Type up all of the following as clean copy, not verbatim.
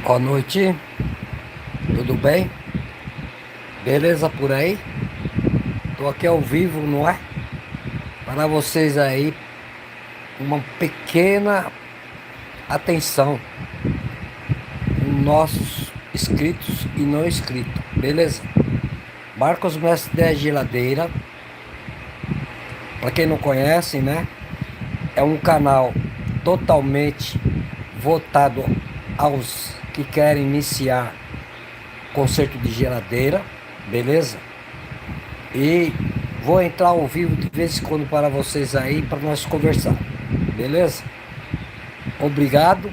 Boa noite, tudo bem? Beleza por aí? Tô aqui ao vivo, não é? Para vocês aí, uma pequena atenção, nossos inscritos e não inscritos, beleza? Marcos Mestre da Geladeira, para quem não conhece, né? É um canal totalmente voltado aos que querem iniciar conserto de geladeira, beleza? E vou entrar ao vivo de vez em quando para vocês aí, para nós conversar. Beleza? Obrigado.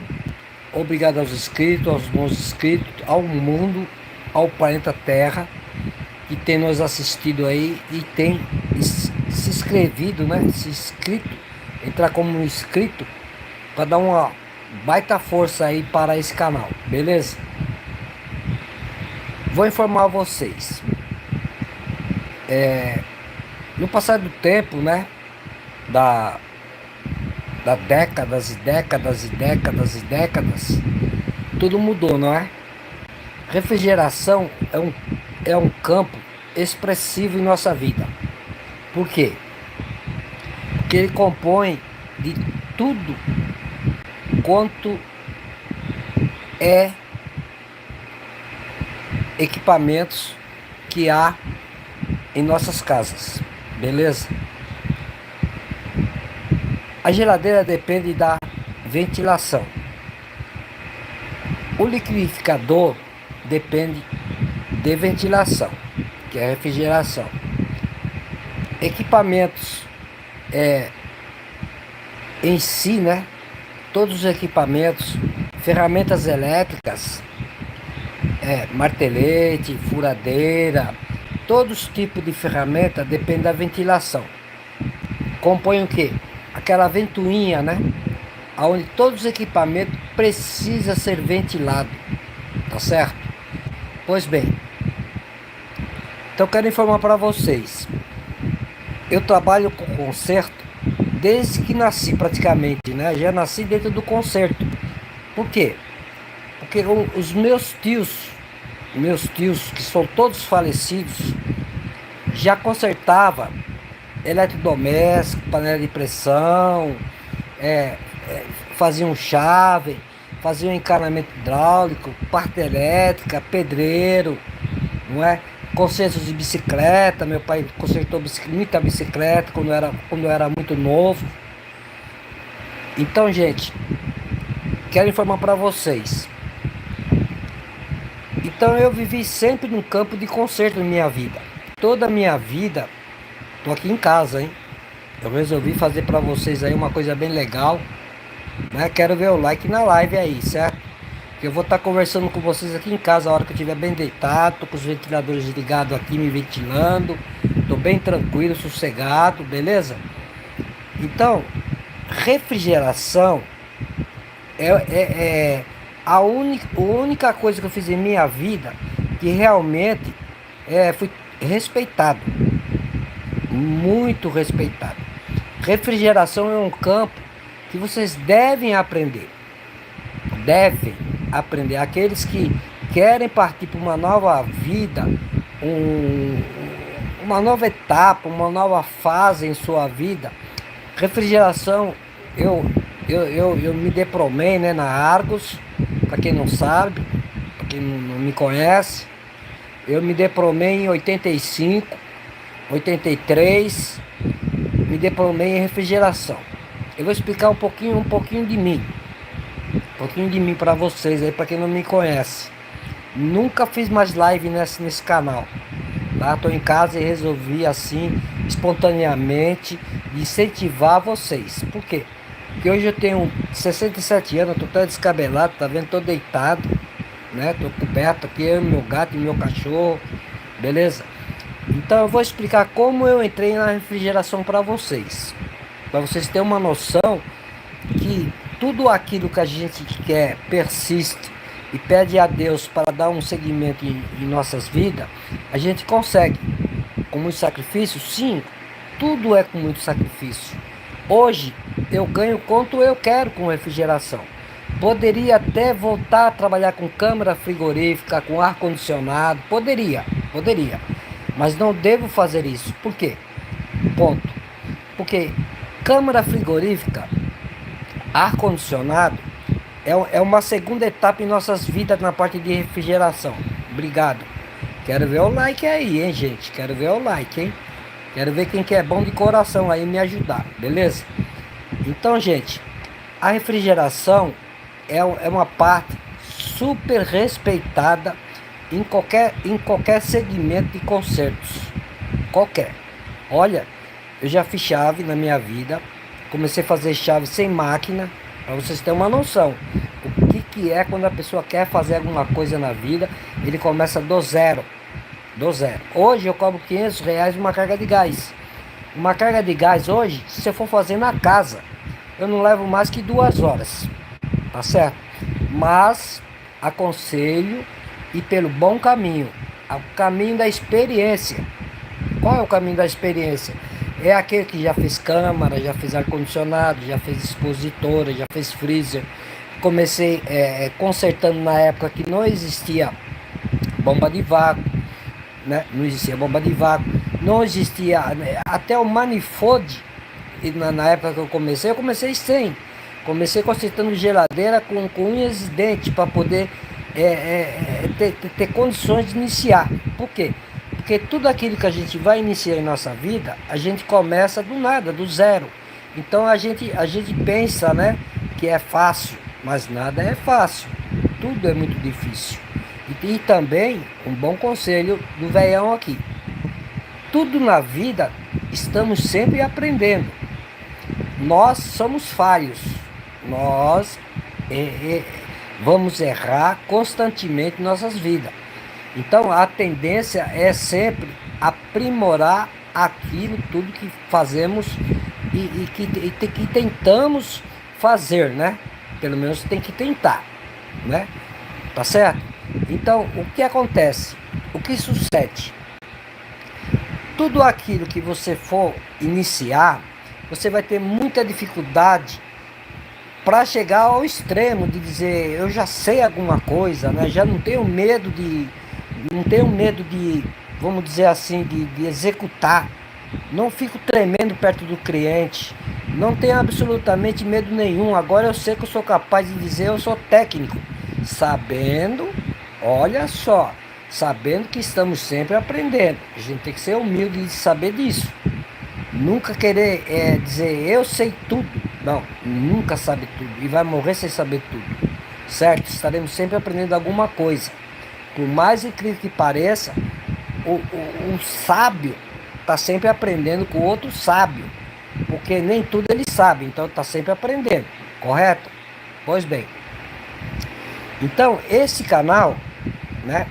Obrigado aos inscritos, aos não inscritos, ao mundo, ao planeta Terra, que tem nos assistido aí e tem se inscrevido, né? Se inscrito, entrar como inscrito, para dar uma baita força aí para esse canal. Beleza? Vou informar vocês. No passar do tempo, né? Da décadas e décadas e décadas e décadas, tudo mudou, não é? Refrigeração é um campo expressivo em nossa vida. Por quê? Porque ele compõe de tudo quanto é equipamentos que há em nossas casas, beleza? A geladeira depende da ventilação. O liquidificador depende de ventilação, que é a refrigeração. Equipamentos em si, né? Todos os equipamentos, ferramentas elétricas, martelete, furadeira, todos os tipos de ferramenta dependem da ventilação. Compõe o quê? Aquela ventoinha, né? Onde todos os equipamentos precisam ser ventilados, tá certo? Pois bem, então quero informar para vocês. Eu trabalho com conserto desde que nasci praticamente, né? Já nasci dentro do conserto. Por quê? Porque os meus tios que são todos falecidos, já consertava eletrodoméstico, panela de pressão, é, faziam chave, faziam encanamento hidráulico, parte elétrica, pedreiro, não é? Consertos de bicicleta, meu pai consertou muita bicicleta quando eu era muito novo. Então, gente, quero informar para vocês. Então, eu vivi sempre num campo de conserto na minha vida. Toda a minha vida, tô aqui em casa, hein? Eu resolvi fazer para vocês aí uma coisa bem legal, né? Quero ver o like na live aí, certo? Que eu vou estar conversando com vocês aqui em casa a hora que eu estiver bem deitado, tô com os ventiladores ligados aqui me ventilando, tô bem tranquilo, sossegado, beleza? Então, refrigeração é a única coisa que eu fiz em minha vida que realmente fui respeitado, muito respeitado. Refrigeração é um campo que vocês devem aprender. Devem aprender. Aqueles que querem partir para uma nova vida, um- uma nova etapa, uma nova fase em sua vida. Refrigeração, eu me diplomei, né, na Argos, para quem não sabe, para quem não me conhece. Eu me diplomei em 85, 83, me diplomei em refrigeração. Eu vou explicar um pouquinho de mim. Um pouquinho de mim para vocês aí, para quem não me conhece. Nunca fiz mais live nesse canal. Tá? Tô em casa e resolvi assim, espontaneamente, incentivar vocês. Por quê? Porque hoje eu tenho 67 anos, tô até descabelado, tá vendo? Tô deitado, né? Tô coberto aqui, eu, meu gato e meu cachorro, beleza? Então eu vou explicar como eu entrei na refrigeração para vocês terem uma noção que tudo aquilo que a gente quer persiste e pede a Deus para dar um segmento em nossas vidas, a gente consegue. Com muito sacrifício? Sim, tudo é com muito sacrifício. Hoje eu ganho quanto eu quero com refrigeração. Poderia até voltar a trabalhar com câmara frigorífica, com ar-condicionado. Poderia. Mas não devo fazer isso. Por quê? Ponto. Porque câmara frigorífica, ar-condicionado, é uma segunda etapa em nossas vidas na parte de refrigeração. Obrigado. Quero ver o like aí, hein, gente? Quero ver o like, hein? Quero ver quem que é bom de coração aí me ajudar, beleza? Então, gente, a refrigeração é uma parte super respeitada em qualquer segmento de concertos. Qualquer. Olha, eu já fiz chave na minha vida. Comecei a fazer chave sem máquina, para vocês terem uma noção. O que é quando a pessoa quer fazer alguma coisa na vida, ele começa do zero. Do zero. Hoje eu cobro R$ 500 uma carga de gás. Uma carga de gás hoje, se eu for fazer na casa, eu não levo mais que 2 horas. Tá certo? Mas aconselho ir pelo bom caminho. O caminho da experiência. Qual é o caminho da experiência? É aquele que já fez câmara, já fez ar-condicionado, já fez expositora, já fez freezer. Comecei consertando na época que não existia bomba de vácuo, né? Não existia bomba de vácuo, não existia até o manifold. E na época que eu comecei sem. Comecei consertando geladeira com unhas e dentes para poder ter condições de iniciar. Por quê? Porque tudo aquilo que a gente vai iniciar em nossa vida, a gente começa do nada, do zero. Então a gente pensa, né, que é fácil, mas nada é fácil. Tudo é muito difícil. E também um bom conselho do velhão aqui. Tudo na vida estamos sempre aprendendo. Nós somos falhos. Nós vamos errar constantemente em nossas vidas. Então a tendência é sempre aprimorar aquilo tudo que fazemos e que tentamos fazer, né? Pelo menos tem que tentar, né? Tá certo? Então o que acontece? O que sucede? Tudo aquilo que você for iniciar, você vai ter muita dificuldade para chegar ao extremo de dizer eu já sei alguma coisa, né? Já não tenho medo de, vamos dizer assim, de executar. Não fico tremendo perto do cliente. Não tenho absolutamente medo nenhum. Agora eu sei que eu sou capaz de dizer eu sou técnico, sabendo, olha só, sabendo que estamos sempre aprendendo. A gente tem que ser humilde de saber disso. Nunca querer dizer eu sei tudo. Não, nunca sabe tudo. E vai morrer sem saber tudo. Certo? Estaremos sempre aprendendo alguma coisa. Por mais incrível que pareça, o sábio está sempre aprendendo com o outro sábio. Porque nem tudo ele sabe. Então está sempre aprendendo. Correto? Pois bem. Então esse canal, né?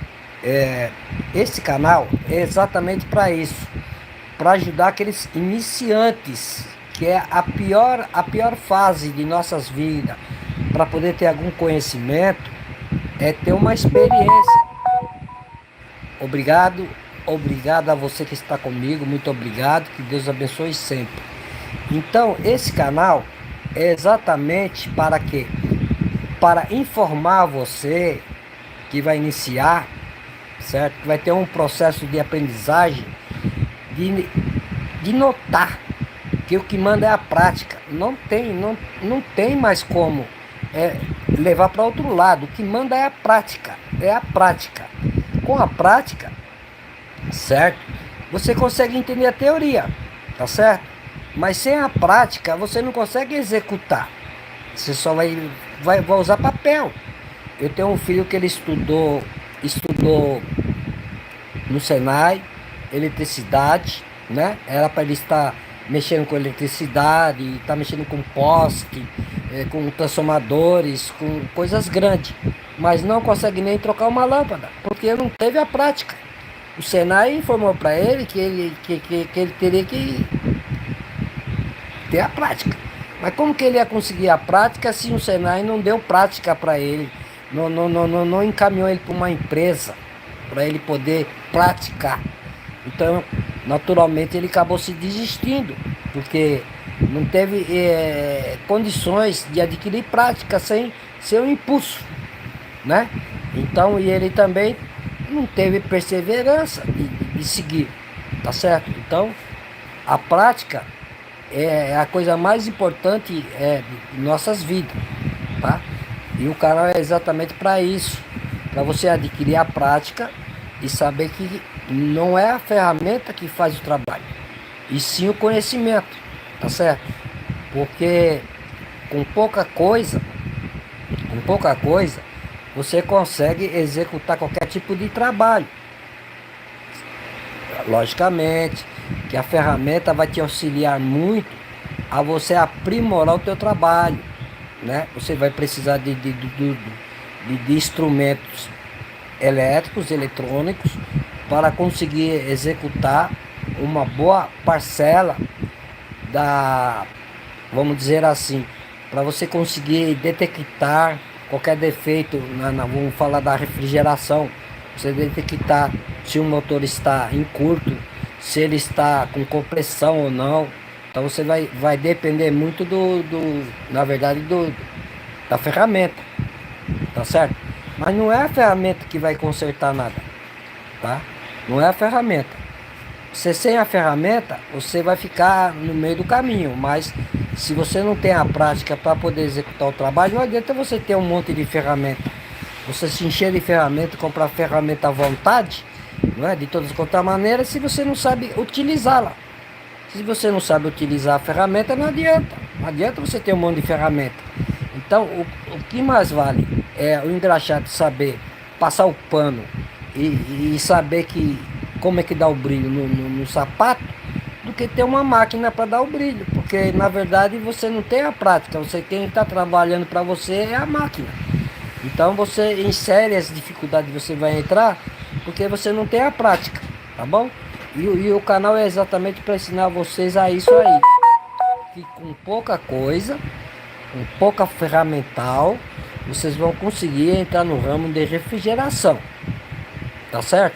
Esse canal é exatamente para isso. Para ajudar aqueles iniciantes, que é a pior fase de nossas vidas, para poder ter algum conhecimento, é ter uma experiência. Obrigado a você que está comigo, muito obrigado, que Deus abençoe sempre. Então, esse canal é exatamente para quê? Para informar você que vai iniciar, certo? Que vai ter um processo de aprendizagem, de notar que o que manda é a prática. Não tem mais como levar para outro lado. O que manda é a prática. É a prática. Com a prática, certo? Você consegue entender a teoria, tá certo? Mas sem a prática, você não consegue executar. Você só vai usar papel. Eu tenho um filho que ele estudou no Senai, eletricidade, né? Era para ele estar mexendo com eletricidade, estar mexendo com poste, com transformadores, com coisas grandes, mas não consegue nem trocar uma lâmpada, porque não teve a prática. O Senai informou para ele que ele teria que ter a prática. Mas como que ele ia conseguir a prática se o Senai não deu prática para ele, não encaminhou ele para uma empresa para ele poder praticar? Então, naturalmente, ele acabou se desistindo, porque não teve condições de adquirir prática sem seu impulso, né? Então, e ele também não teve perseverança de seguir, tá certo? Então, a prática é a coisa mais importante de nossas vidas, tá? E o canal é exatamente para isso, para você adquirir a prática e saber que não é a ferramenta que faz o trabalho, e sim o conhecimento, tá certo? Porque com pouca coisa, você consegue executar qualquer tipo de trabalho. Logicamente que a ferramenta vai te auxiliar muito a você aprimorar o teu trabalho, né? Você vai precisar de instrumentos elétricos, eletrônicos, para conseguir executar uma boa parcela da, vamos dizer assim, para você conseguir detectar qualquer defeito, vamos falar da refrigeração, você detectar se o motor está em curto, se ele está com compressão ou não. Então você vai depender muito na verdade, da ferramenta, tá certo? Mas não é a ferramenta que vai consertar nada, tá? Não é a ferramenta. Você sem a ferramenta, você vai ficar no meio do caminho, mas se você não tem a prática para poder executar o trabalho, não adianta você ter um monte de ferramenta. Você se encher de ferramenta, comprar ferramenta à vontade, não é? De todas quantas maneiras, se você não sabe utilizá-la. Se você não sabe utilizar a ferramenta, não adianta. Não adianta você ter um monte de ferramenta. Então, o que mais vale é o engraxate saber passar o pano e saber como é que dá o brilho no sapato, do que ter uma máquina para dar o brilho. Porque, na verdade, você não tem a prática. Quem está trabalhando para você é a máquina. Então, você, em sérias dificuldades, você vai entrar porque você não tem a prática, tá bom? E o canal é exatamente para ensinar vocês a isso aí. Que com pouca coisa, com pouca ferramental, vocês vão conseguir entrar no ramo de refrigeração. Tá certo?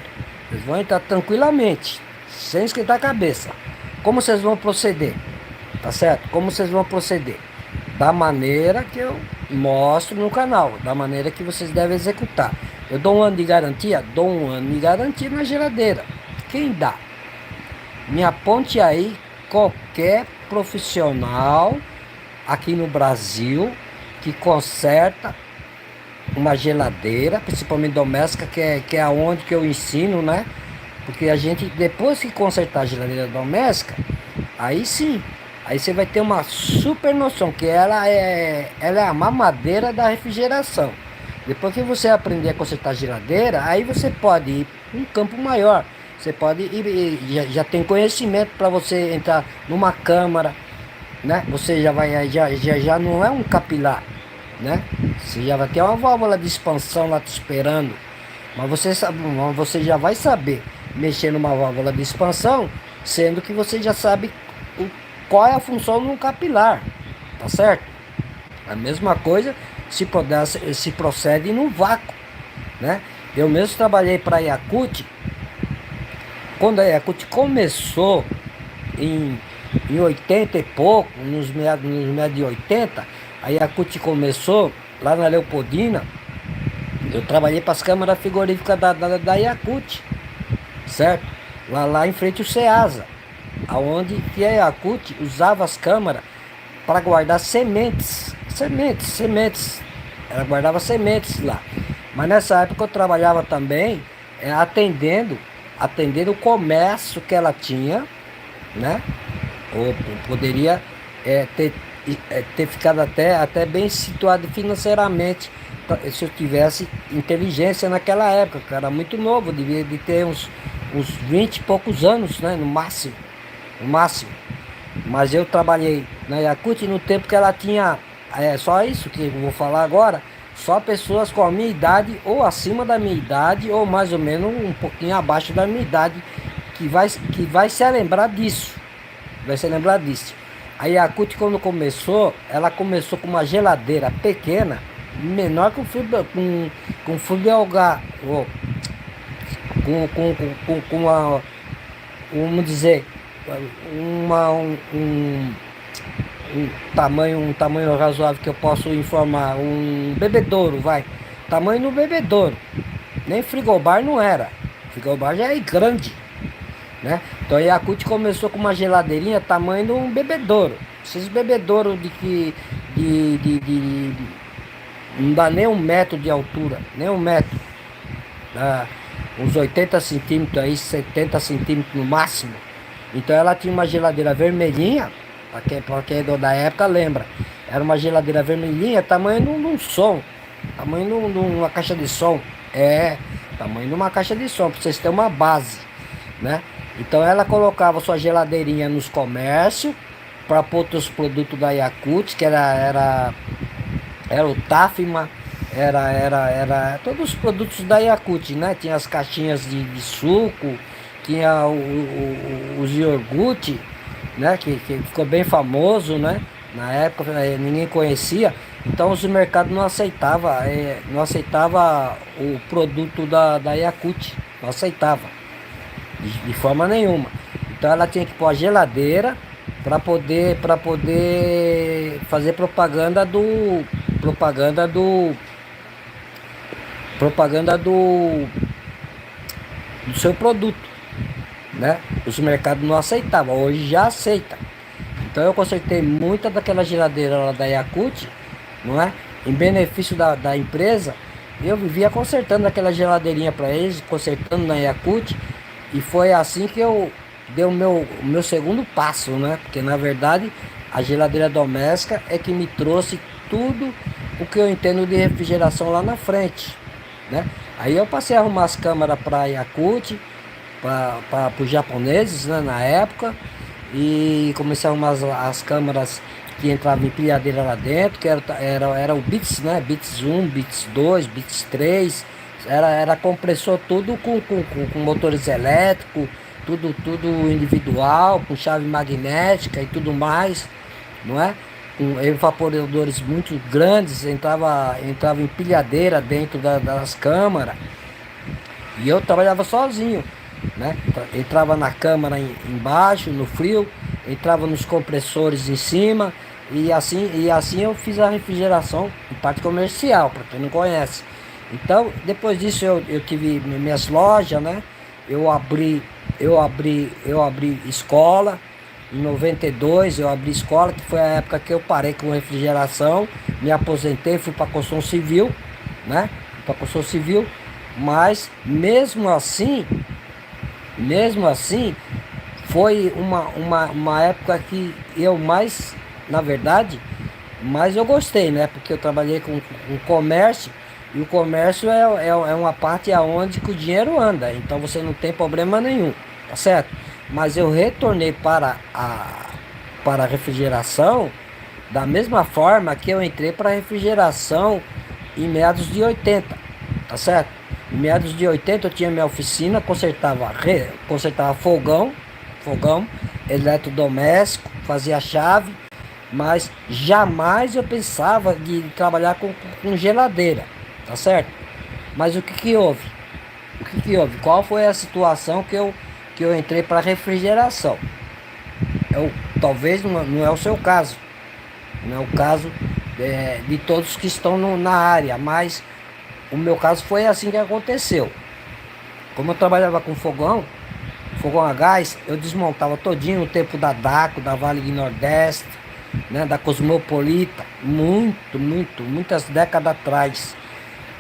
Vocês vão entrar tranquilamente, sem esquentar a cabeça. Como vocês vão proceder? Tá certo? Como vocês vão proceder? Da maneira que eu mostro no canal, da maneira que vocês devem executar. Eu dou 1 ano de garantia? Dou 1 ano de garantia na geladeira. Quem dá? Me aponte aí qualquer profissional aqui no Brasil que conserta uma geladeira, principalmente doméstica, que é aonde que eu ensino, né? Porque a gente, depois que consertar a geladeira doméstica, aí sim, aí você vai ter uma super noção que ela é a mamadeira da refrigeração. Depois que você aprender a consertar a geladeira, aí você pode ir para um campo maior. Você pode ir, já tem conhecimento para você entrar numa câmara, né? Você já não é um capilar, né? Você já vai ter uma válvula de expansão lá te esperando. Mas você já vai saber mexer numa válvula de expansão, sendo que você já sabe qual é a função de um capilar, tá certo? A mesma coisa se procede no vácuo, né? Eu mesmo trabalhei para a Yakult. Quando a Yakult começou em 80 e pouco, nos meados de 80, a Yakult começou lá na Leopoldina. Eu trabalhei para as câmaras frigoríficas da Yakult, certo? Lá em frente ao Ceasa, aonde que a Yakult usava as câmaras para guardar sementes. Ela guardava sementes lá. Mas nessa época eu trabalhava também atendendo o comércio que ela tinha, né? Ou poderia ter ficado até bem situado financeiramente, se eu tivesse inteligência naquela época, que eu era muito novo, devia de ter uns 20 e poucos anos, né? No máximo. Mas eu trabalhei na Yakult no tempo que ela tinha, só isso que eu vou falar agora, só pessoas com a minha idade, ou acima da minha idade, ou mais ou menos um pouquinho abaixo da minha idade, que vai se lembrar disso. A Yakult, quando começou, ela começou com uma geladeira pequena, menor que com fio de algar, com uma, vamos dizer, um tamanho razoável que eu posso informar, um bebedouro, vai. Tamanho do bebedouro. Nem frigobar não era. Frigobar já é grande, né? Então a Yakult começou com uma geladeirinha tamanho de um bebedouro. Esses bebedouros de que não dá nem 1 metro de altura, nem 1 metro. Dá uns 80 centímetros aí, 70 centímetros no máximo. Então ela tinha uma geladeira vermelhinha, pra quem é da época lembra. Era uma geladeira vermelhinha, tamanho de um som, tamanho de uma caixa de som. É, tamanho de uma caixa de som, pra vocês terem uma base, né? Então ela colocava sua geladeirinha nos comércios para pôr os produtos da Yakult, que era o Tafma, era todos os produtos da Yakult, né? Tinha as caixinhas de suco, tinha os iogurte, né? Que ficou bem famoso, né? Na época ninguém conhecia, então os mercados não aceitava o produto da Yakult, não aceitava de forma nenhuma. Então ela tinha que pôr a geladeira para poder fazer propaganda do seu produto, né? Os mercados não aceitavam, hoje já aceita. Então eu consertei muita daquela geladeira lá da Yakult, não é? Em benefício da empresa, eu vivia consertando aquela geladeirinha para eles, consertando na Yakult, e foi assim que eu dei o meu segundo passo, né? Porque na verdade a geladeira doméstica é que me trouxe tudo o que eu entendo de refrigeração lá na frente, né? Aí eu passei a arrumar as câmaras para Yakult, para os japoneses, né, na época, e comecei a arrumar as câmaras que entravam em pilhadeira lá dentro, que era o Bits, né? Bits 1, Bits 2, Bits 3, era compressor tudo com motores elétricos, tudo individual, com chave magnética e tudo mais, não é? Com evaporadores muito grandes, entrava em pilhadeira dentro das câmaras, e eu trabalhava sozinho, né? Entrava na câmara embaixo, no frio, entrava nos compressores em cima, e assim eu fiz a refrigeração em parte comercial, para quem não conhece. Então, depois disso eu tive minhas lojas, né? Eu abri escola. Em 92 eu abri escola, que foi a época que eu parei com refrigeração, me aposentei, fui para a construção civil, né? Para a construção civil, mas mesmo assim, foi uma época que eu mais, na verdade, mais eu gostei, né? Porque eu trabalhei com comércio, e o comércio é uma parte aonde que o dinheiro anda, então você não tem problema nenhum, tá certo? Mas eu retornei para a refrigeração da mesma forma que eu entrei para a refrigeração em meados de 80, tá certo? Em meados de 80 eu tinha minha oficina, consertava fogão, eletrodoméstico, fazia chave, mas jamais eu pensava de trabalhar com geladeira, tá certo? Mas o que que houve? Qual foi a situação que eu entrei para refrigeração? Talvez não é o seu caso, não é o caso de todos que estão na área, mas o meu caso foi assim que aconteceu. Como eu trabalhava com fogão a gás, eu desmontava todinho no tempo da DACO, da Vale do Nordeste, né, da Cosmopolita, muitas décadas atrás.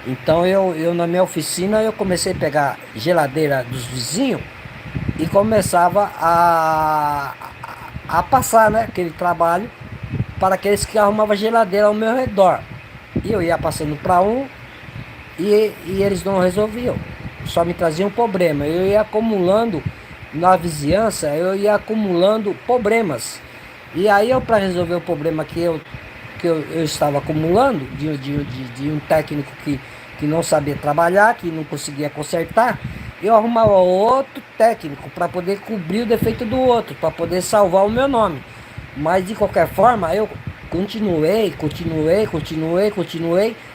Então eu na minha oficina eu comecei a pegar geladeira dos vizinhos e começava a passar, né, aquele trabalho para aqueles que arrumavam geladeira ao meu redor. E eu ia passando para um e eles não resolviam, só me traziam problema. Eu ia acumulando na vizinhança, eu ia acumulando problemas. E aí para resolver o problema que eu estava acumulando de um técnico que não sabia trabalhar, que não conseguia consertar, eu arrumava outro técnico para poder cobrir o defeito do outro, para poder salvar o meu nome. Mas de qualquer forma eu continuei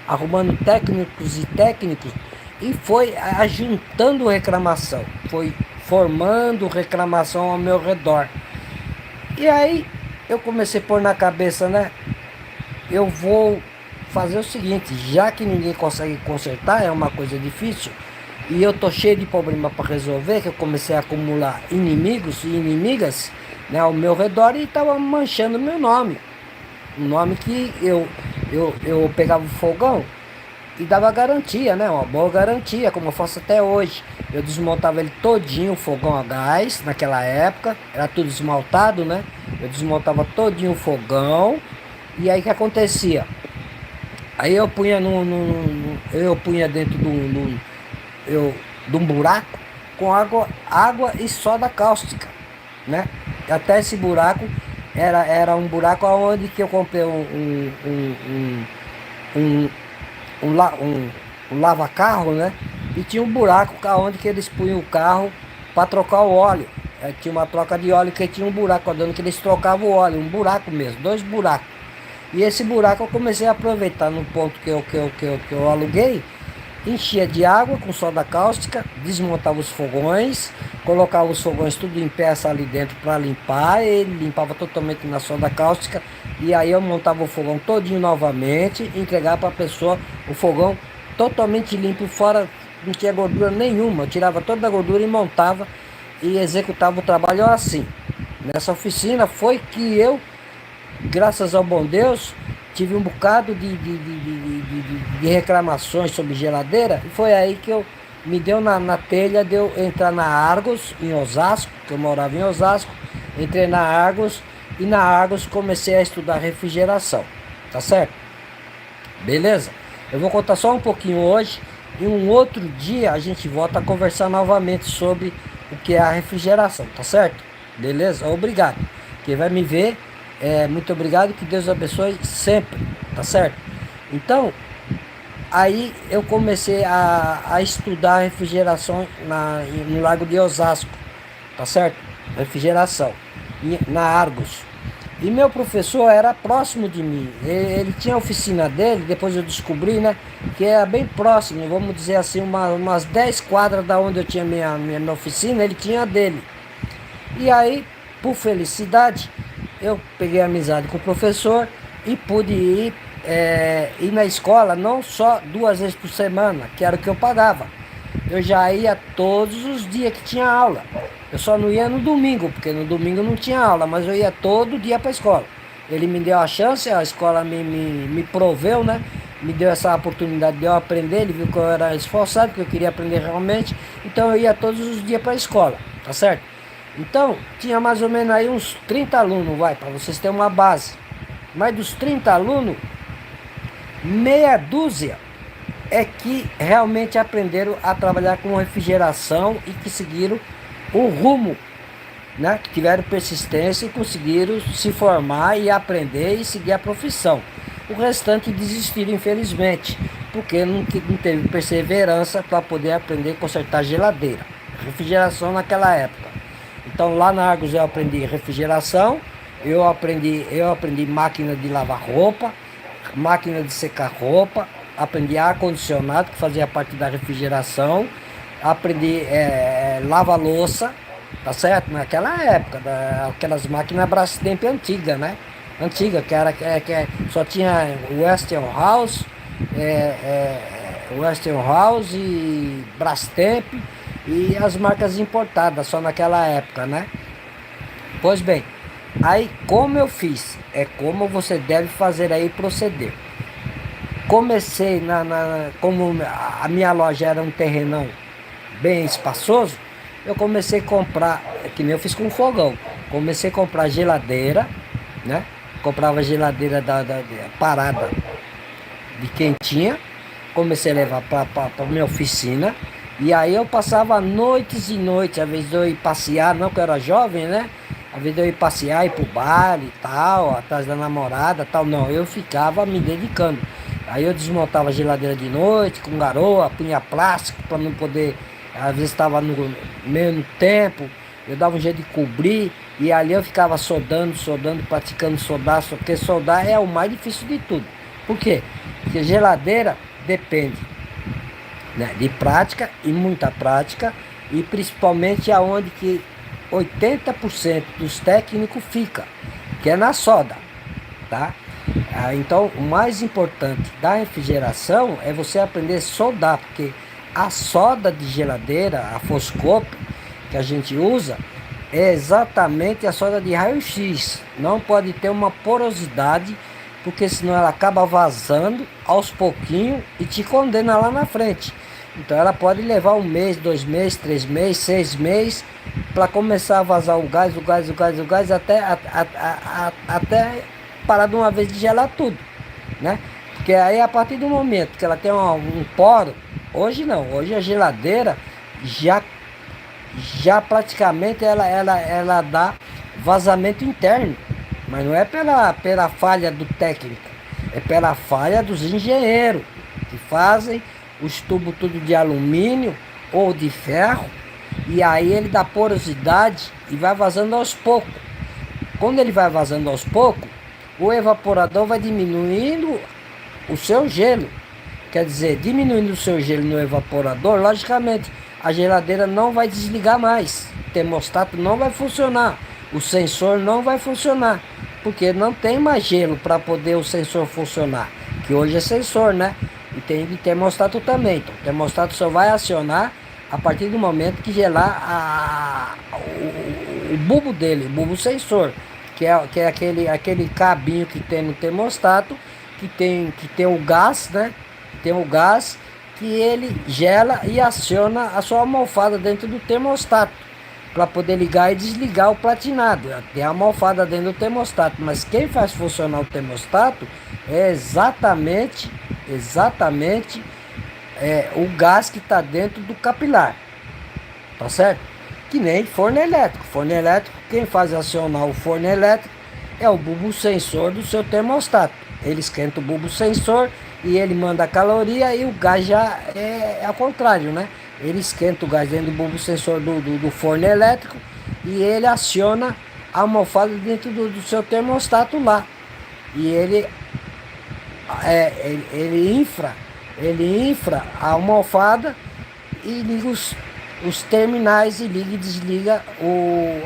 arrumando técnicos e foi ajuntando reclamação, foi formando reclamação ao meu redor. E aí eu comecei a pôr na cabeça, né? Eu vou fazer o seguinte, já que ninguém consegue consertar, é uma coisa difícil, e eu tô cheio de problema para resolver, que eu comecei a acumular inimigos e inimigas, né, ao meu redor e estava manchando meu nome. Um nome que eu pegava o fogão e dava garantia, né? Uma boa garantia, como eu faço até hoje. Eu desmontava ele todinho, o fogão a gás, naquela época, era tudo esmaltado, né? Eu desmontava todinho o fogão, e aí o que acontecia? Aí eu punha eu punha dentro de um buraco com água e soda cáustica, né? Até esse buraco era um buraco onde que eu comprei um, um lava-carro, né? E tinha um buraco onde que eles punham o carro para trocar o óleo. Tinha uma troca de óleo que tinha um buraco dando que eles trocavam o óleo, um buraco mesmo, dois buracos. E esse buraco eu comecei a aproveitar no ponto que eu aluguei, enchia de água com soda cáustica, desmontava os fogões, colocava os fogões tudo em peça ali dentro para limpar, ele limpava totalmente na soda cáustica, e aí eu montava o fogão todinho novamente, entregava para a pessoa o fogão totalmente limpo, fora, não tinha gordura nenhuma, eu tirava toda a gordura e montava e executava o trabalho assim. Nessa oficina foi que eu, graças ao bom Deus, tive um bocado de reclamações sobre geladeira, e foi aí que eu me deu na telha de eu entrar na Argos, em Osasco, que eu morava em Osasco, entrei na Argos, e na Argos comecei a estudar refrigeração, tá certo? Beleza? Eu vou contar só um pouquinho hoje, e um outro dia a gente volta a conversar novamente sobre o que é a refrigeração, tá certo? Beleza? Obrigado. Quem vai me ver, muito obrigado, que Deus abençoe sempre, tá certo? Então, aí eu comecei a estudar refrigeração no Lago de Osasco, tá certo? Refrigeração, na Argos. E meu professor era próximo de mim, ele tinha a oficina dele, depois eu descobri, né, que era bem próximo, vamos dizer assim, umas 10 quadras da onde eu tinha minha oficina, ele tinha a dele. E aí, por felicidade, eu peguei amizade com o professor e pude ir na escola não só 2 vezes por semana, que era o que eu pagava. Eu já ia todos os dias que tinha aula. Eu só não ia no domingo, porque no domingo não tinha aula, mas eu ia todo dia para a escola. Ele me deu a chance, a escola me proveu, né? Me deu essa oportunidade de eu aprender, ele viu que eu era esforçado, que eu queria aprender realmente. Então eu ia todos os dias para a escola, tá certo? Então, tinha mais ou menos aí uns 30 alunos, para vocês terem uma base. Mas dos 30 alunos, meia dúzia é que realmente aprenderam a trabalhar com refrigeração e que seguiram um rumo, né? Que tiveram persistência e conseguiram se formar e aprender e seguir a profissão. O restante desistiram, infelizmente, porque não teve perseverança para poder aprender a consertar geladeira, refrigeração naquela época. Então lá na Argos eu aprendi refrigeração, eu aprendi máquina de lavar roupa, máquina de secar roupa, aprendi ar-condicionado, que fazia parte da refrigeração, aprendi lava-louça, tá certo? Naquela época, aquelas máquinas Brastemp antigas, né? Antiga, que só tinha Westinghouse, Westinghouse e Brastemp, e as marcas importadas, só naquela época, né? Pois bem, aí como eu fiz, é como você deve fazer aí proceder. Comecei como a minha loja era um terrenão bem espaçoso, eu comecei a comprar, que nem eu fiz com o fogão, comecei a comprar geladeira, né? Comprava geladeira da parada de quem tinha, comecei a levar para minha oficina, e aí eu passava noites e noites, às vezes eu ia passear, não que eu era jovem, né? Às vezes eu ia passear, ir pro baile e tal, atrás da namorada tal, não, eu ficava me dedicando. Aí eu desmontava a geladeira de noite, com garoa, punha plástico para não poder, às vezes estava no meio no tempo, eu dava um jeito de cobrir, e ali eu ficava soldando, praticando soldar, porque soldar é o mais difícil de tudo. Por quê? Porque geladeira depende, né, de prática e muita prática, e principalmente aonde que 80% dos técnicos fica, que é na solda, tá? Então, o mais importante da refrigeração é você aprender a soldar, porque a solda de geladeira, a Foscope, que a gente usa, é exatamente a solda de raio-x. Não pode ter uma porosidade, porque senão ela acaba vazando aos pouquinhos e te condena lá na frente. Então ela pode levar 1 mês, 2 meses, 3 meses, 6 meses para começar a vazar o gás, até parar de uma vez de gelar tudo, né? Porque aí a partir do momento que ela tem um poro, hoje não, hoje a geladeira já praticamente ela dá vazamento interno, mas não é pela falha do técnico, é pela falha dos engenheiros que fazem os tubos tudo de alumínio ou de ferro, e aí ele dá porosidade e vai vazando aos poucos. Quando ele vai vazando aos poucos, o evaporador vai diminuindo o seu gelo. Quer dizer, diminuindo o seu gelo no evaporador, logicamente a geladeira não vai desligar mais, o termostato não vai funcionar, o sensor não vai funcionar, porque não tem mais gelo para poder o sensor funcionar, que hoje é sensor, né? E tem de termostato também. Então, o termostato só vai acionar a partir do momento que gelar o bulbo dele, o bulbo sensor, que é aquele cabinho que tem no termostato, que tem o gás, né? Tem o gás que ele gela e aciona a sua almofada dentro do termostato para poder ligar e desligar o platinado. Tem a almofada dentro do termostato, mas quem faz funcionar o termostato é exatamente o gás que está dentro do capilar, tá certo? Que nem forno elétrico. Forno elétrico, quem faz acionar o forno elétrico é o bulbo sensor do seu termostato. Ele esquenta o bulbo sensor e ele manda a caloria, e o gás já é ao contrário, né? Ele esquenta o gás dentro do bulbo sensor do forno elétrico e ele aciona a almofada dentro do seu termostato lá. E ele infra a almofada e liga os terminais e liga e desliga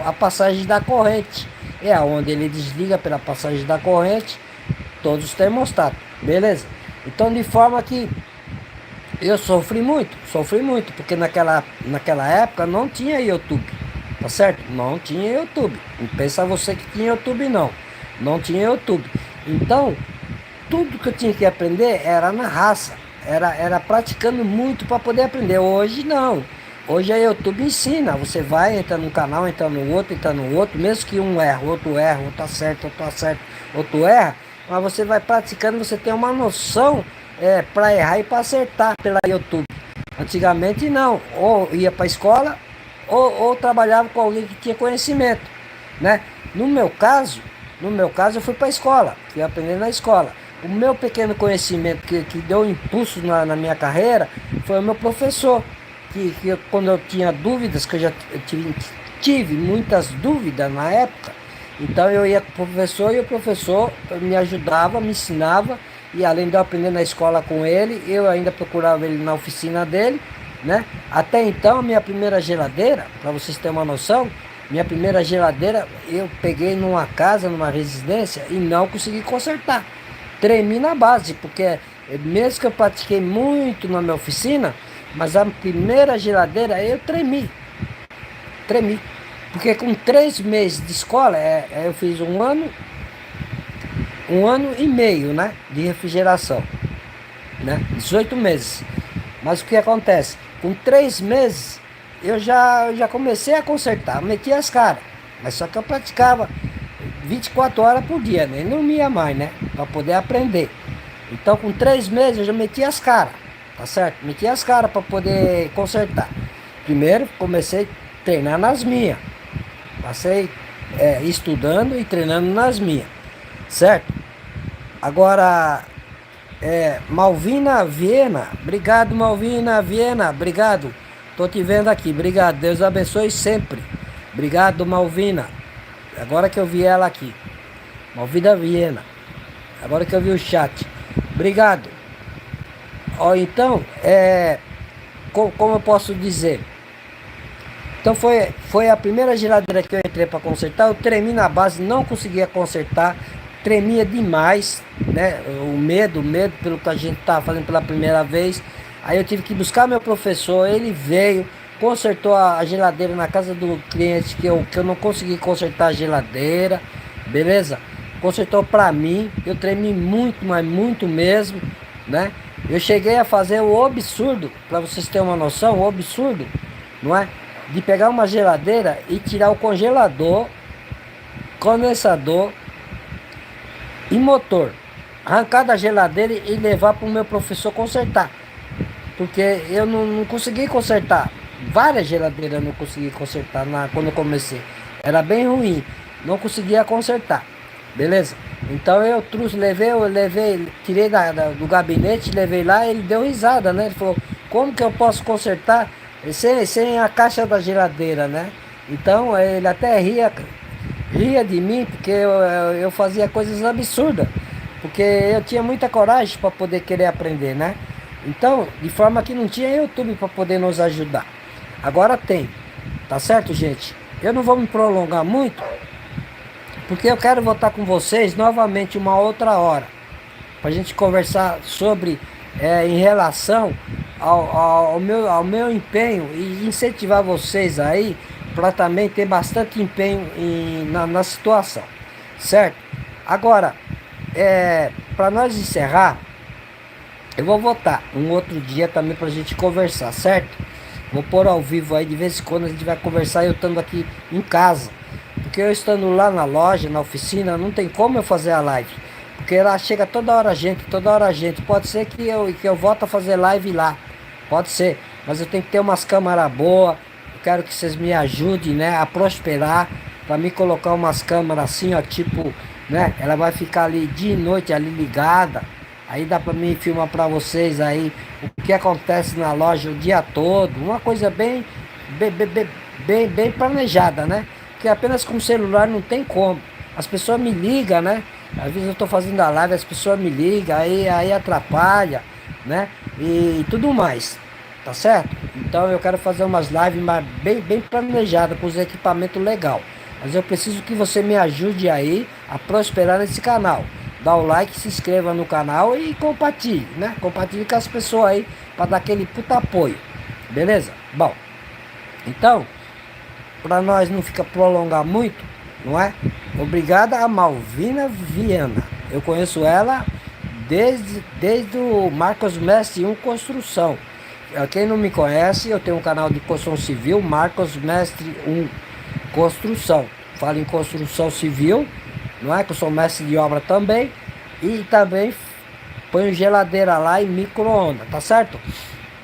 a passagem da corrente. É onde ele desliga pela passagem da corrente todos os termostatos, beleza? Então, de forma que eu sofri muito, porque naquela época não tinha YouTube, tá certo? Não tinha YouTube. Não pensa você que tinha YouTube, não tinha YouTube. Então, tudo que eu tinha que aprender era na raça, era praticando muito para poder aprender. Hoje não, hoje a YouTube ensina, você vai, entra num canal, entra no outro, mesmo que um erra, outro acerta, outro erra, mas você vai praticando, você tem uma noção para errar e para acertar pela YouTube. Antigamente não, ou ia para a escola ou trabalhava com alguém que tinha conhecimento, né? No meu caso eu fui para a escola, fui aprender na escola. O meu pequeno conhecimento que deu impulso na minha carreira foi o meu professor, que quando eu tinha dúvidas, que eu tive muitas dúvidas na época, então eu ia com o professor e o professor me ajudava, me ensinava, e além de eu aprender na escola com ele, eu ainda procurava ele na oficina dele, né? Até então, a minha primeira geladeira, para vocês terem uma noção, minha primeira geladeira eu peguei numa casa, numa residência, e não consegui consertar. Tremi na base, porque mesmo que eu pratiquei muito na minha oficina, mas a primeira geladeira eu tremi. Porque com 3 meses de escola, eu fiz um ano e meio, né, de refrigeração, né, 18 meses. Mas o que acontece? Com 3 meses, eu já comecei a consertar, meti as caras. Mas só que eu praticava 24 horas por dia, nem dormia mais, né, para poder aprender. Então com 3 meses eu já meti as caras, tá certo? Meti as caras para poder consertar. Primeiro comecei a treinar nas minhas. Passei estudando e treinando nas minhas, certo? Agora, Malvina Viena, obrigado Malvina Viena, obrigado, tô te vendo aqui, obrigado, Deus abençoe sempre, obrigado Malvina, agora que eu vi ela aqui, Malvina Viena, agora que eu vi o chat, obrigado. Então, como eu posso dizer, Então foi a primeira geladeira que eu entrei para consertar. Eu tremi na base, não conseguia consertar, tremia demais, né? O medo pelo que a gente estava fazendo pela primeira vez. Aí eu tive que buscar meu professor, ele veio, consertou a geladeira na casa do cliente que eu não consegui consertar a geladeira, beleza? Consertou pra mim, eu tremi muito, mas muito mesmo, né? Eu cheguei a fazer o absurdo, para vocês terem uma noção, o absurdo, não é? De pegar uma geladeira e tirar o congelador, condensador e motor, arrancar da geladeira e levar para o meu professor consertar. Porque eu não consegui consertar. Várias geladeiras eu não consegui consertar quando eu comecei. Era bem ruim. Não conseguia consertar. Beleza? Então eu levei, tirei do gabinete, levei lá, ele deu risada, né? Ele falou, como que eu posso consertar sem a caixa da geladeira, né? Então ele até ria de mim, porque eu fazia coisas absurdas. Porque eu tinha muita coragem para poder querer aprender, né? Então, de forma que não tinha YouTube para poder nos ajudar. Agora tem, tá certo, gente? Eu não vou me prolongar muito, porque eu quero voltar com vocês novamente uma outra hora, para a gente conversar sobre, em relação ao meu empenho e incentivar vocês aí para também ter bastante empenho na situação, certo? Agora, para nós encerrar, eu vou voltar um outro dia também pra gente conversar, certo? Vou pôr ao vivo aí, de vez em quando a gente vai conversar eu estando aqui em casa. Porque eu estando lá na loja, na oficina, não tem como eu fazer a live. Porque lá chega toda hora gente, toda hora gente. Pode ser que eu volte a fazer live lá. Pode ser. Mas eu tenho que ter umas câmeras boas. Eu quero que vocês me ajudem, né, a prosperar. Pra mim colocar umas câmeras assim, ó, tipo, né? Ela vai ficar ali dia e noite ali ligada. Aí dá pra mim filmar pra vocês aí o que acontece na loja o dia todo. Uma coisa bem planejada, né? Que apenas com o celular não tem como. As pessoas me ligam, né? Às vezes eu tô fazendo a live, as pessoas me ligam, aí atrapalha, né? E tudo mais, tá certo? Então eu quero fazer umas lives mas bem planejadas, com os equipamentos legais. Mas eu preciso que você me ajude aí a prosperar nesse canal. Dá o like, se inscreva no canal e compartilhe, né? Compartilhe com as pessoas aí para dar aquele puta apoio. Beleza? Bom, então, para nós não ficar prolongar muito, não é? Obrigada a Malvina Viana. Eu conheço ela desde o Marcos Mestre 1 Construção. Quem não me conhece, eu tenho um canal de construção civil, Marcos Mestre 1 Construção. Falo em construção civil, não é? Que eu sou mestre de obra também. E também ponho geladeira lá e micro-ondas, tá certo?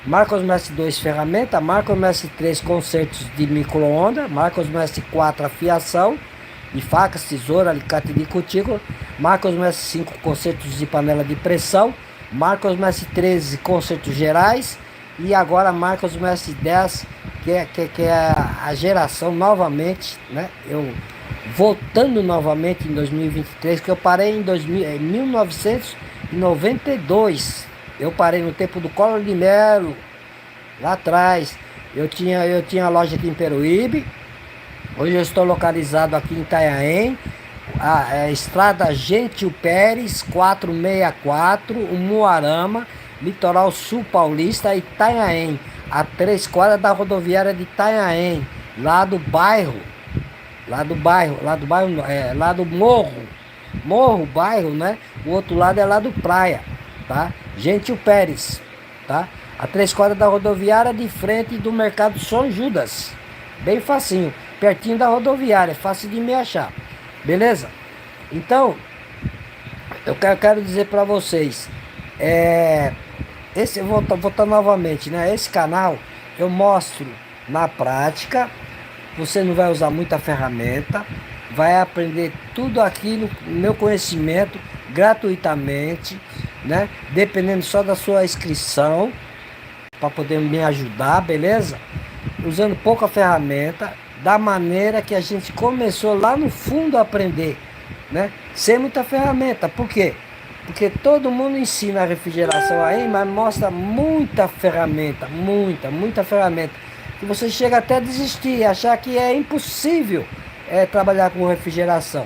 Marcos Mestre 2 ferramenta, Marcos Mestre 3 consertos de micro-ondas, Marcos Mestre 4 afiação de facas, tesoura, alicate de cutícula, Marcos Mestre 5 consertos de panela de pressão, Marcos Mestre 13 consertos gerais e agora Marcos Mestre 10 que é a geração novamente, né? Eu voltando novamente em 2023, que eu parei em 1992. Eu parei no tempo do Collor de Mello, lá atrás. Eu tinha loja aqui em Peruíbe. Hoje eu estou localizado aqui em Itanhaém, a estrada Gentil Pérez 464, Umuarama, Litoral Sul Paulista, Itanhaém, a 3 quadras da rodoviária de Itanhaém, lá do bairro, né? O outro lado é lá do praia, tá? Gentil Pérez, tá? A 3 quadras da rodoviária de frente do mercado São Judas, bem facinho, pertinho da rodoviária, fácil de me achar, beleza? Então, eu quero dizer para vocês, eu vou voltar novamente, né? Esse canal eu mostro na prática. Você não vai usar muita ferramenta, vai aprender tudo aquilo, meu conhecimento, gratuitamente, né? Dependendo só da sua inscrição, para poder me ajudar, beleza? Usando pouca ferramenta, da maneira que a gente começou lá no fundo a aprender, né? Sem muita ferramenta. Por quê? Porque todo mundo ensina a refrigeração aí, mas mostra muita ferramenta, muita ferramenta. que você chega até a desistir, achar que é impossível trabalhar com refrigeração,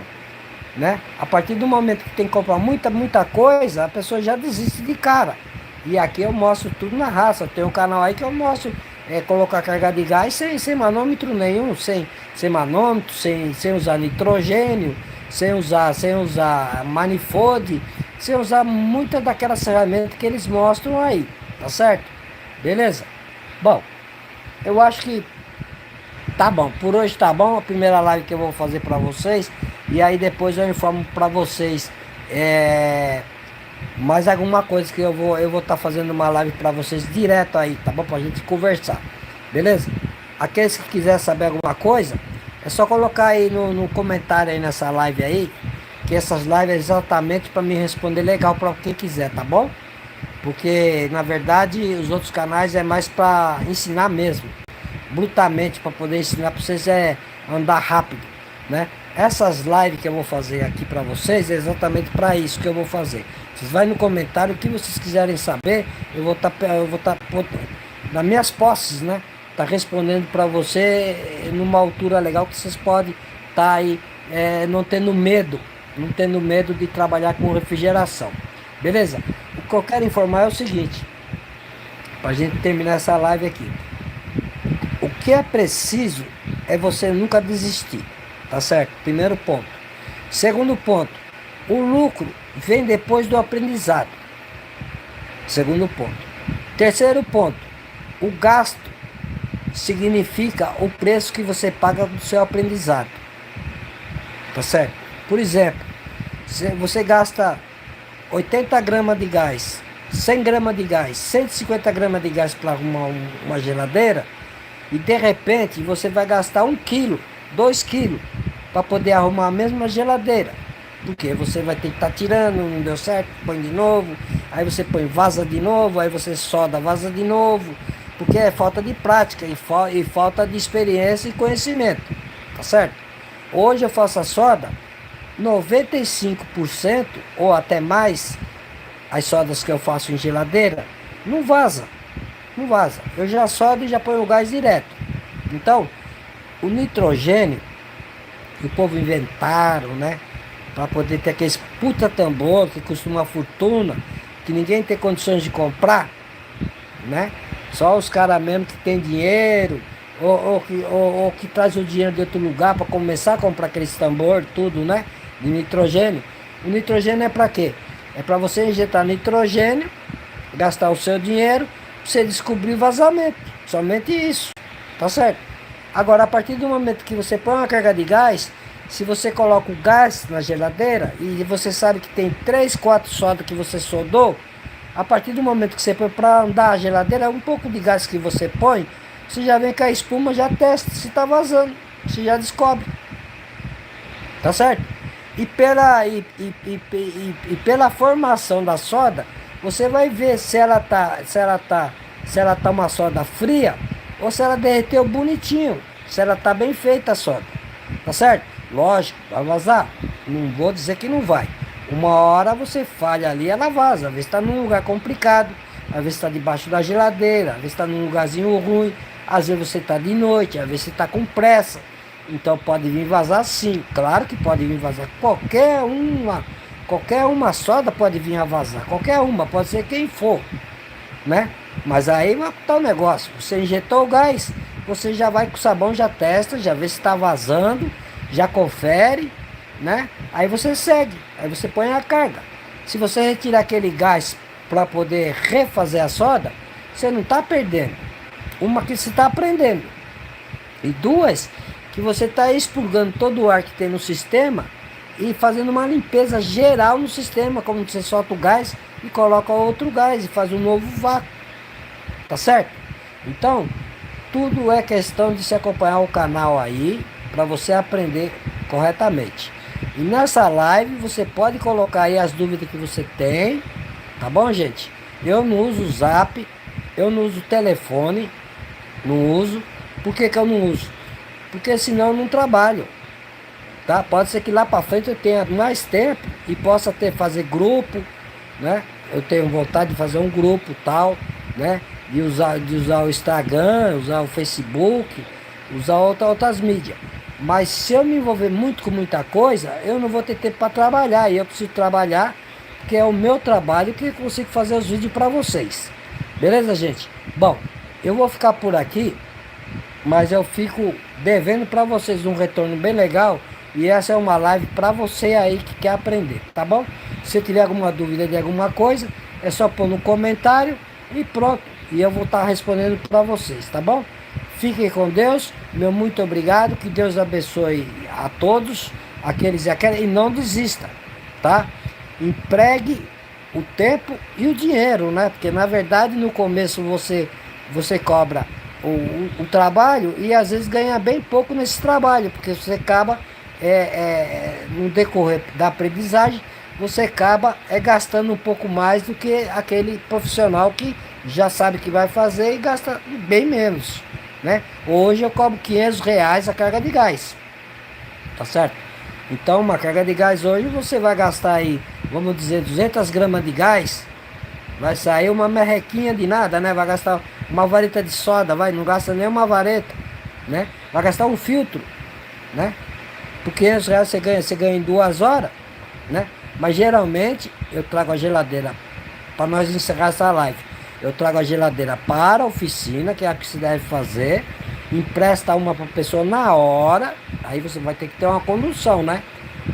né? A partir do momento que tem que comprar muita coisa, a pessoa já desiste de cara. E aqui eu mostro tudo na raça. Tem um canal aí que eu mostro colocar carga de gás sem manômetro nenhum, sem manômetro, sem usar nitrogênio, sem usar manifold, sem usar muitas daquelas ferramentas que eles mostram aí, tá certo? Beleza? Bom, eu acho que tá bom, por hoje tá bom, a primeira live que eu vou fazer para vocês, e aí depois eu informo para vocês mais alguma coisa que eu vou estar fazendo uma live para vocês direto aí, tá bom? Pra gente conversar, beleza? Aqueles que quiserem saber alguma coisa, é só colocar aí no comentário aí nessa live aí, que essas lives é exatamente para me responder legal para quem quiser, tá bom? Porque na verdade os outros canais é mais para ensinar mesmo, brutamente, para poder ensinar para vocês andar rápido, né? Essas lives que eu vou fazer aqui para vocês é exatamente para isso que eu vou fazer. Vocês vai no comentário o que vocês quiserem saber, eu vou estar nas minhas posses, né? Tá respondendo para você numa altura legal que vocês podem estar aí não tendo medo de trabalhar com refrigeração. Beleza? O que eu quero informar é o seguinte, para a gente terminar essa live aqui. O que é preciso é você nunca desistir, tá certo? Primeiro ponto. Segundo ponto, o lucro vem depois do aprendizado. Segundo ponto. Terceiro ponto, o gasto significa o preço que você paga do seu aprendizado, tá certo? Por exemplo, se você gasta 80 gramas de gás, 100 gramas de gás, 150 gramas de gás para arrumar uma geladeira, e de repente você vai gastar 1 quilo, 2 quilos para poder arrumar a mesma geladeira. Porque você vai ter que estar tirando, não deu certo, põe de novo, aí você põe, vaza de novo, aí você soda, vaza de novo, porque é falta de prática e falta de experiência e conhecimento, tá certo? Hoje eu faço a soda, 95% ou até mais, as sodas que eu faço em geladeira, não vaza. Eu já sodo e já ponho o gás direto. Então, o nitrogênio, que o povo inventaram, né? Para poder ter aqueles puta tambor que custa uma fortuna, que ninguém tem condições de comprar, né? Só os caras mesmo que tem dinheiro, ou que traz o dinheiro de outro lugar para começar a comprar aqueles tambor, tudo, né? De nitrogênio. O nitrogênio é para quê? É para você injetar nitrogênio, gastar o seu dinheiro, pra você descobrir vazamento. Somente isso, tá certo? Agora, a partir do momento que você põe uma carga de gás, se você coloca o gás na geladeira e você sabe que tem 3, 4 sodas que você soldou, a partir do momento que você põe para andar a geladeira, um pouco de gás que você põe, você já vem com a espuma, já testa se está vazando, você já descobre, tá certo? E pela formação da soda, você vai ver se ela tá uma soda fria ou se ela derreteu bonitinho, se ela tá bem feita a soda, tá certo? Lógico, vai vazar, não vou dizer que não vai. Uma hora você falha ali, ela vaza, às vezes está num lugar complicado, às vezes está debaixo da geladeira, às vezes está num lugarzinho ruim, às vezes você está de noite, às vezes você está com pressa, então pode vir vazar sim, claro que pode vir vazar, qualquer uma soda pode vir a vazar, qualquer uma, pode ser quem for, né? Mas aí vai estar o negócio, você injetou o gás, você já vai com o sabão, já testa, já vê se está vazando, já confere, né? Aí você segue, aí você põe a carga. Se você retirar aquele gás para poder refazer a soda, você não está perdendo. Uma que você está aprendendo. E duas, que você está expurgando todo o ar que tem no sistema e fazendo uma limpeza geral no sistema, como você solta o gás e coloca outro gás e faz um novo vácuo. Tá certo? Então, tudo é questão de se acompanhar o canal aí para você aprender corretamente. E nessa live você pode colocar aí as dúvidas que você tem, tá bom, gente? Eu não uso o Zap, eu não uso o telefone, não uso. Por que eu não uso? Porque senão eu não trabalho, tá? Pode ser que lá para frente eu tenha mais tempo e possa fazer grupo, né? Eu tenho vontade de fazer um grupo tal, né? de usar o Instagram, usar o Facebook, usar outras mídias. Mas se eu me envolver muito com muita coisa, eu não vou ter tempo para trabalhar. E eu preciso trabalhar, porque é o meu trabalho que eu consigo fazer os vídeos para vocês. Beleza, gente? Bom, eu vou ficar por aqui, mas eu fico devendo para vocês um retorno bem legal. E essa é uma live para você aí que quer aprender, tá bom? Se tiver alguma dúvida de alguma coisa, é só pôr no comentário e pronto. E eu vou estar respondendo para vocês, tá bom? Fiquem com Deus, meu muito obrigado, que Deus abençoe a todos, aqueles e aquelas, e não desista, tá? Empregue o tempo e o dinheiro, né? Porque na verdade no começo você cobra o trabalho e às vezes ganha bem pouco nesse trabalho, porque você acaba no decorrer da aprendizagem, você acaba gastando um pouco mais do que aquele profissional que já sabe o que vai fazer e gasta bem menos, né? Hoje eu cobro R$ 500 a carga de gás, tá certo? Então uma carga de gás hoje você vai gastar aí, vamos dizer, 200 gramas de gás, vai sair uma merrequinha de nada, né? Vai gastar uma vareta de soda, não gasta nem uma vareta, né? Vai gastar um filtro, né? Por R$ 500 você ganha em 2 horas, né? Mas geralmente eu trago a geladeira, para nós encerrar essa live, eu trago a geladeira para a oficina, que é a que se deve fazer, empresta uma para a pessoa na hora, aí você vai ter que ter uma condução, né?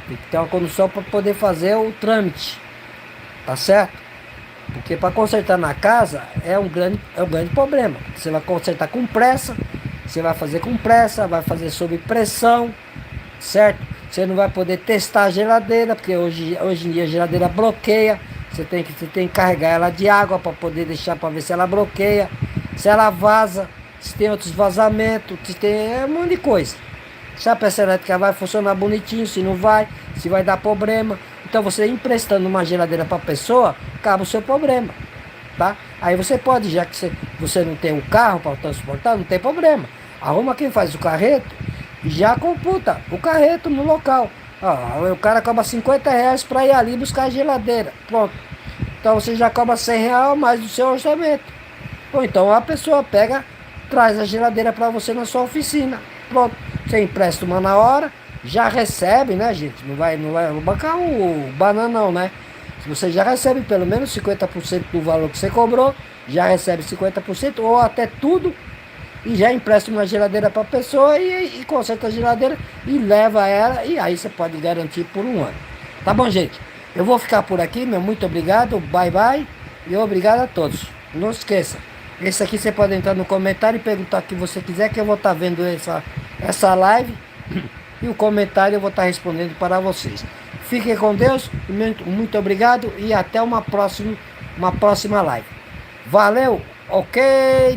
Tem que ter uma condução para poder fazer o trâmite, tá certo? Porque para consertar na casa é um grande problema. Você vai consertar com pressa, você vai fazer com pressa, vai fazer sob pressão, certo? Você não vai poder testar a geladeira, porque hoje em dia a geladeira bloqueia. Você tem que carregar ela de água para poder deixar para ver se ela bloqueia, se ela vaza, se tem outros vazamentos, se tem um monte de coisa. Se a peça elétrica vai funcionar bonitinho, se não vai, se vai dar problema. Então você emprestando uma geladeira para a pessoa, acaba o seu problema, tá? Aí você pode, já que você não tem um carro para transportar, não tem problema. Arruma quem faz o carreto e já computa o carreto no local. O cara cobra R$ 50 para ir ali buscar a geladeira. Pronto. Então você já cobra R$ 100 mais do seu orçamento. Ou então a pessoa pega, traz a geladeira para você na sua oficina. Pronto. Você empresta uma na hora, já recebe, né, gente? Não vai bancar o bananão, né? Se você já recebe pelo menos 50% do valor que você cobrou, já recebe 50% ou até tudo. E já empresta uma geladeira para a pessoa e conserta a geladeira e leva ela. E aí você pode garantir por 1 ano. Tá bom, gente? Eu vou ficar por aqui, meu muito obrigado. Bye, bye. E obrigado a todos. Não esqueça. Esse aqui você pode entrar no comentário e perguntar o que você quiser, que eu vou estar vendo essa live. E o comentário eu vou estar respondendo para vocês. Fiquem com Deus. Muito obrigado. E até uma próxima live. Valeu! Ok,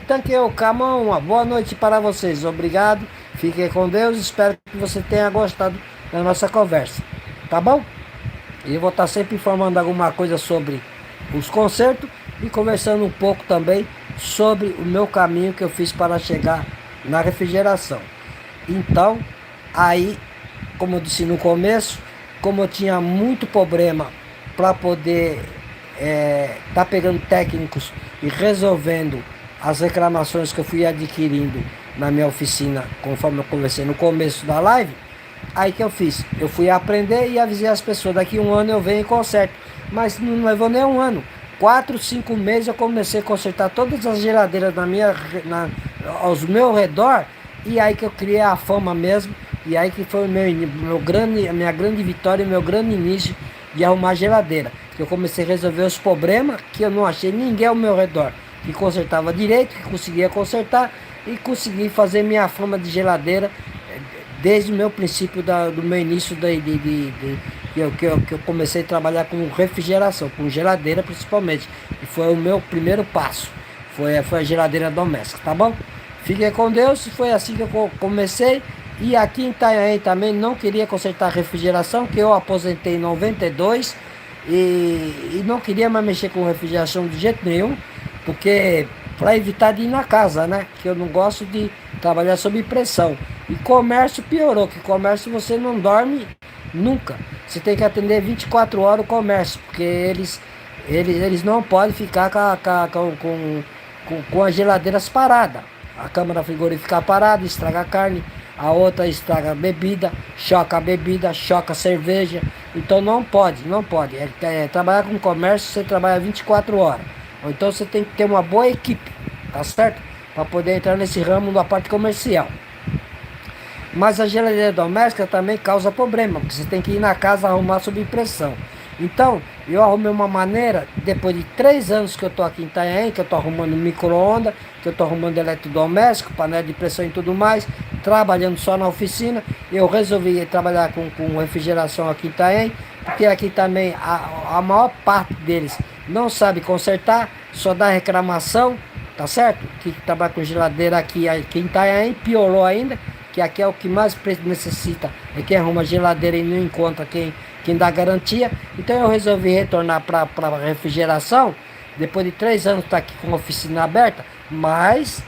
thank you, come on. Uma boa noite para vocês, obrigado, fiquem com Deus, espero que você tenha gostado da nossa conversa, tá bom? E eu vou estar sempre informando alguma coisa sobre os concertos e conversando um pouco também sobre o meu caminho que eu fiz para chegar na refrigeração. Então, aí, como eu disse no começo, como eu tinha muito problema para poder tá pegando técnicos e resolvendo as reclamações que eu fui adquirindo na minha oficina, conforme eu conversei no começo da live, aí que eu fiz, eu fui aprender e avisei as pessoas, daqui 1 ano eu venho e conserto, mas não levou nem 1 ano, 4, 5 meses eu comecei a consertar todas as geladeiras aos meus redor, e aí que eu criei a fama mesmo, e aí que foi a minha grande vitória, meu grande início de arrumar geladeira. Eu comecei a resolver os problemas que eu não achei ninguém ao meu redor que consertava direito, que conseguia consertar e consegui fazer minha fama de geladeira desde o meu princípio do meu início que eu comecei a trabalhar com refrigeração, com geladeira principalmente, e foi o meu primeiro passo, foi a geladeira doméstica, tá bom? Fiquem com Deus, foi assim que eu comecei. E aqui em Itanhaém também não queria consertar refrigeração, que eu aposentei em 92 e não queria mais mexer com refrigeração de jeito nenhum, porque para evitar de ir na casa, né? Que eu não gosto de trabalhar sob pressão. E comércio piorou, que comércio você não dorme nunca. Você tem que atender 24 horas o comércio, porque eles não podem ficar com as geladeiras paradas. A câmara frigorífica parada, estraga a carne, a outra estraga a bebida, choca a cerveja. Então não pode. Trabalhar com comércio, você trabalha 24 horas. Ou então você tem que ter uma boa equipe, tá certo? Para poder entrar nesse ramo da parte comercial. Mas a geladeira doméstica também causa problema, porque você tem que ir na casa arrumar sob pressão. Então, eu arrumei uma maneira, depois de 3 anos que eu estou aqui em Itanhaém, que eu estou arrumando micro-ondas, que eu estou arrumando eletrodoméstico, panela de pressão e tudo mais, trabalhando só na oficina, eu resolvi trabalhar com refrigeração aqui em Itanhaém, porque aqui também a maior parte deles não sabe consertar, só dá reclamação, tá certo? Que trabalha com geladeira aqui em Itanhaém, piorou ainda, que aqui é o que mais necessita, é quem arruma geladeira e não encontra quem dá garantia. Então eu resolvi retornar para a refrigeração, depois de 3 anos estar aqui com a oficina aberta, mas,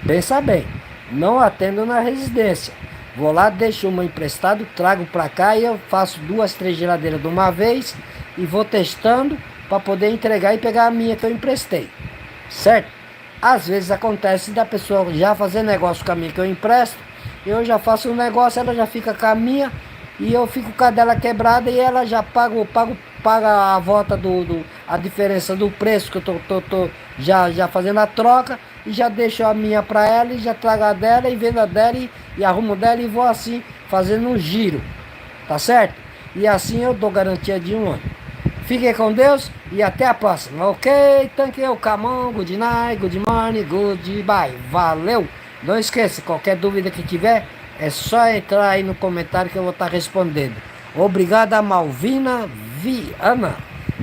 pensa bem, não atendo na residência. Vou lá, deixo uma emprestado, trago para cá e eu faço 2, 3 geladeiras de uma vez e vou testando para poder entregar e pegar a minha que eu emprestei, certo? Às vezes acontece da pessoa já fazer negócio com a minha que eu empresto, eu já faço um negócio, ela já fica com a minha e eu fico com a dela quebrada e ela já paga a volta a diferença do preço que eu tô já fazendo a troca e já deixo a minha para ela e já trago a dela e vendo a dela e arrumo dela e vou assim fazendo um giro, tá certo? E assim eu dou garantia de 1 ano. Fiquem com Deus e até a próxima, ok? Thank you, come on, good night, good morning, goodbye. Valeu! Não esqueça, qualquer dúvida que tiver, é só entrar aí no comentário que eu vou estar respondendo. Obrigado a Malvina Viana.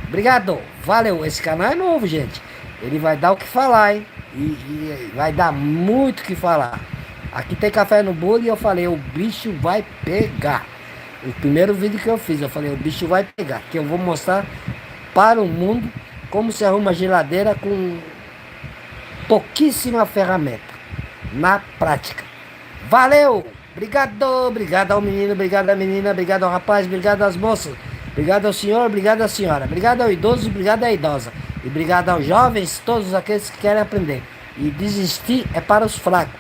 Obrigado, valeu. Esse canal é novo, gente. Ele vai dar o que falar, hein? E vai dar muito o que falar. Aqui tem café no bolo e eu falei, o bicho vai pegar. O primeiro vídeo que eu fiz, eu falei, o bicho vai pegar. Que eu vou mostrar para o mundo como se arruma geladeira com pouquíssima ferramenta. Na prática. Valeu! Obrigado ao menino, obrigado à menina, obrigado ao rapaz, obrigado às moças, obrigado ao senhor, obrigado à senhora, obrigado ao idoso, obrigado à idosa, e obrigado aos jovens, todos aqueles que querem aprender. E desistir é para os fracos.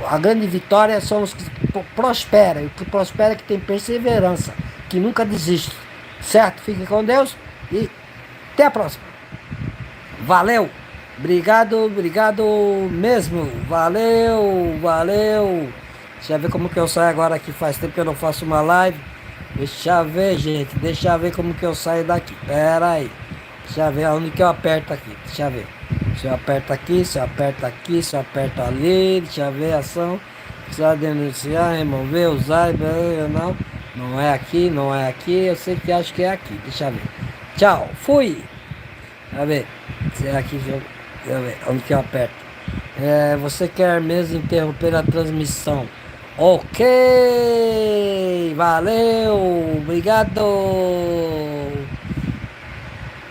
A grande vitória são os que prosperam, e o que prospera é que tem perseverança, que nunca desiste. Certo? Fique com Deus e até a próxima. Valeu! Obrigado mesmo. Valeu. Deixa eu ver como que eu saio agora aqui. Faz tempo que eu não faço uma live. Deixa eu ver, gente. Deixa eu ver como que eu saio daqui. Pera aí. Deixa eu ver onde que eu aperto aqui. Deixa eu ver. Se eu aperto aqui, se eu aperto aqui, se eu aperto ali. Deixa eu ver a ação. Precisa denunciar, remover, usar. Não. Não é aqui, não é aqui. Eu sei que acho que é aqui. Deixa eu ver. Tchau. Fui. Deixa eu ver. Será que eu... Deixa eu ver, onde que eu aperto? Você quer mesmo interromper a transmissão? Ok, valeu, obrigado.